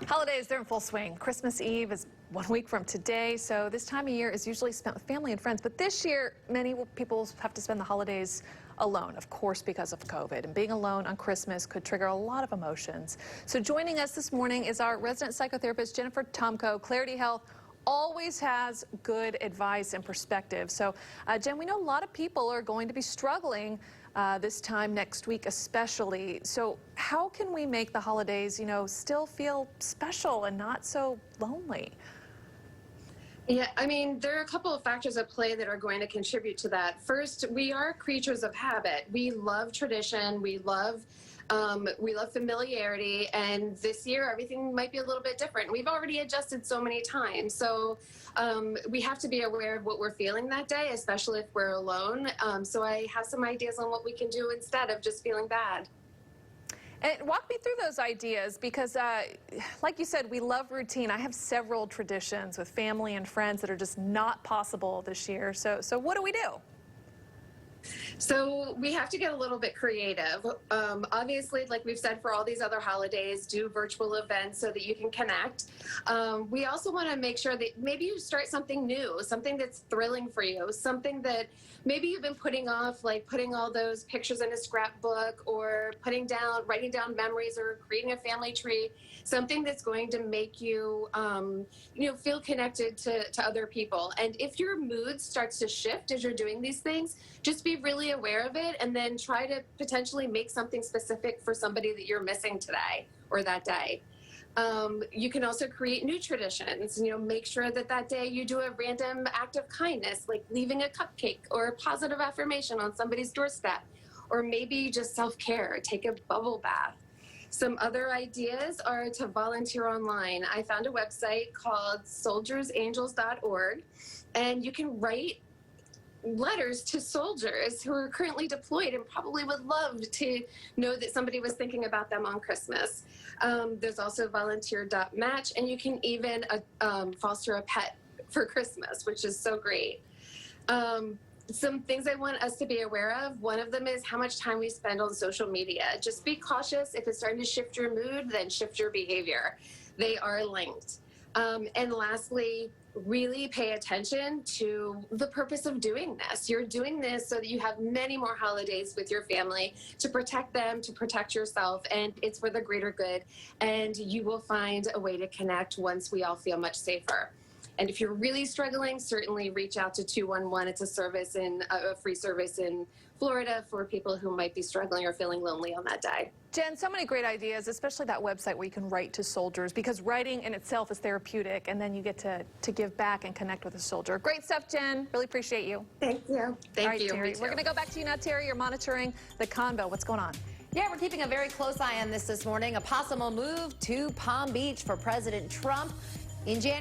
Holidays, they're in full swing. Christmas Eve is 1 week from today, so this time of year is usually spent with family and friends. But this year, many people have to spend the holidays alone, of course, because of COVID. And being alone on Christmas could trigger a lot of emotions. So joining us this morning is our resident psychotherapist, Jennifer Tomko. Clarity Health always has good advice and perspective. So, Jen, we know a lot of people are going to be struggling this time next week especially. So how can we make the holidays, still feel special and not so lonely? Yeah, I mean, there are a couple of factors at play that are going to contribute to that. First, we are creatures of habit. We love tradition. We love familiarity, and this year everything might be a little bit different. We've already adjusted so many times, so we have to be aware of what we're feeling that day, especially if we're alone. So I have some ideas on what we can do instead of just feeling bad. And walk me through those ideas because, like you said, we love routine. I have several traditions with family and friends that are just not possible this year. So what do we do? So we have to get a little bit creative. Obviously, like we've said for all these other holidays, do virtual events so that you can connect. We also want to make sure that maybe you start something new, something that's thrilling for you, something that maybe you've been putting off, like putting all those pictures in a scrapbook or writing down memories or creating a family tree, something that's going to make you, feel connected to other people. And if your mood starts to shift as you're doing these things, just be really aware of it and then try to potentially make something specific for somebody that you're missing today or that day. You can also create new traditions, make sure that day you do a random act of kindness, like leaving a cupcake or a positive affirmation on somebody's doorstep, or maybe just self-care, take a bubble bath. Some other ideas are to volunteer online. I found a website called soldiersangels.org, and you can write letters to soldiers who are currently deployed and probably would love to know that somebody was thinking about them on Christmas. There's also volunteer.match, and you can even foster a pet for Christmas, which is so great. Some things I want us to be aware of, one of them is how much time we spend on social media. Just be cautious. If it's starting to shift your mood, then shift your behavior. They are linked. And lastly, really pay attention to the purpose of doing this. You're doing this so that you have many more holidays with your family to protect them, to protect yourself, and it's for the greater good. And you will find a way to connect once we all feel much safer. And if you're really struggling, certainly reach out to 211. It's a free service in Florida for people who might be struggling or feeling lonely on that day. Jen, so many great ideas, especially that website where you can write to soldiers, because writing in itself is therapeutic, and then you get to give back and connect with a soldier. Great stuff, Jen. Really appreciate you. Thank you. Thank you. Terry. We're going to go back to you now, Terry. You're monitoring the convo. What's going on? Yeah, we're keeping a very close eye on this morning. A possible move to Palm Beach for President Trump in January.